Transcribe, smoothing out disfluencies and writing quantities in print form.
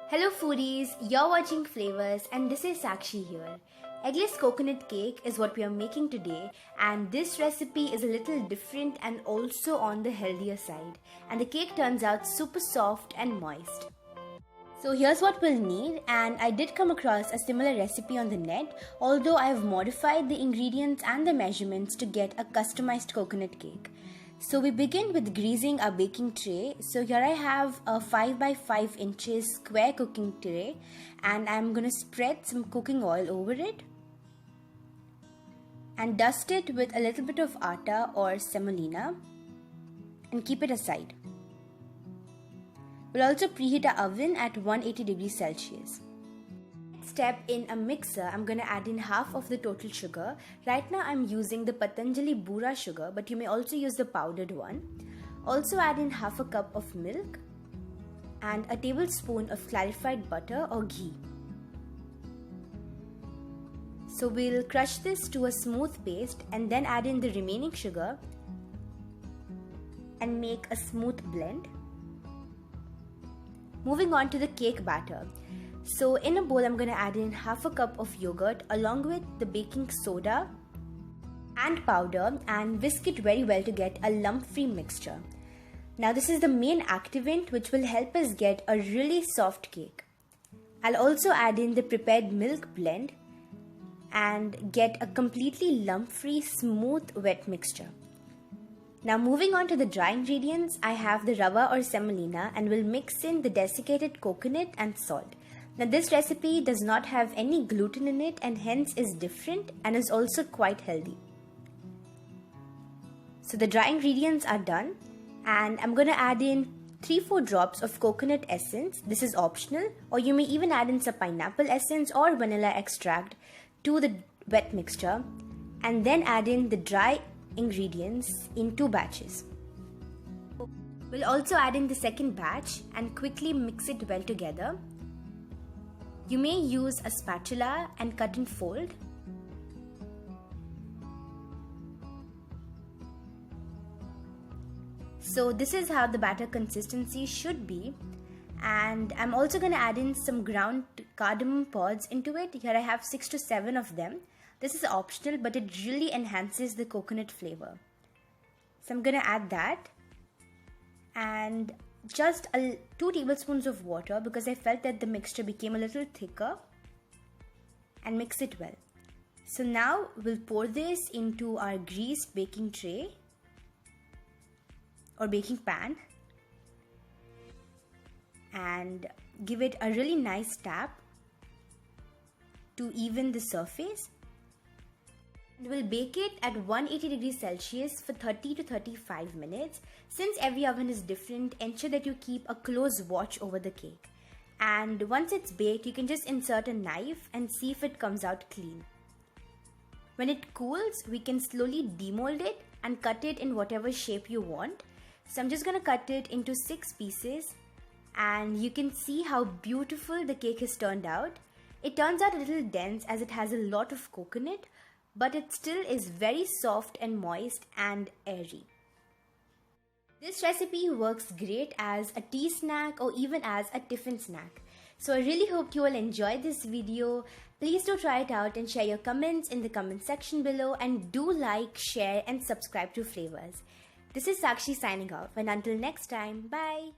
Hello foodies, you're watching Flavours and this is Sakshi here. Eggless coconut cake is what we are making today, and this recipe is a little different and also on the healthier side, and the cake turns out super soft and moist. So here's what we'll need, and I did come across a similar recipe on the net, although I have modified the ingredients and the measurements to get a customized coconut cake. So we begin with greasing our baking tray. So here I have a 5 by 5 inches square cooking tray, and I'm going to spread some cooking oil over it and dust it with a little bit of atta or semolina and keep it aside. We'll also preheat our oven at 180 degrees Celsius. Next step, in a mixer, I'm going to add in half of the total sugar. Right now I'm using the Patanjali Bura sugar, but you may also use the powdered one. Also add in half a cup of milk and a tablespoon of clarified butter or ghee. So we'll crush this to a smooth paste and then add in the remaining sugar and make a smooth blend. Moving on to the cake batter. So in a bowl, I'm going to add in half a cup of yogurt along with the baking soda and powder and whisk it very well to get a lump-free mixture. Now this is the main activant which will help us get a really soft cake. I'll also add in the prepared milk blend and get a completely lump-free, smooth, wet mixture. Now moving on to the dry ingredients, I have the Rava or Semolina and will mix in the desiccated coconut and salt. Now this recipe does not have any gluten in it and hence is different and is also quite healthy. So the dry ingredients are done and I'm going to add in 3-4 drops of coconut essence. This is optional, or you may even add in some pineapple essence or vanilla extract to the wet mixture, and then add in the dry ingredients in 2 batches. We'll also add in the second batch and quickly mix it well together. You may use a spatula and cut and fold. So this is how the batter consistency should be, and I'm also going to add in some ground cardamom pods into it. Here I have 6 to 7 of them. This is optional, but it really enhances the coconut flavor. So I'm going to add that and just 2 tablespoons of water because I felt that the mixture became a little thicker, and mix it well. So now we'll pour this into our greased baking tray or baking pan and give it a really nice tap to even the surface. We'll bake it at 180 degrees Celsius for 30 to 35 minutes. Since every oven is different, ensure that you keep a close watch over the cake. And once it's baked, you can just insert a knife and see if it comes out clean. When it cools, we can slowly demold it and cut it in whatever shape you want. So I'm just going to cut it into 6 pieces, and you can see how beautiful the cake has turned out. It turns out a little dense as it has a lot of coconut, but it still is very soft and moist and airy. This recipe works great as a tea snack or even as a tiffin snack. So I really hope you all enjoyed this video. Please do try it out and share your comments in the comment section below, and do like, share and subscribe to Flavours. This is Sakshi signing off, and until next time, bye.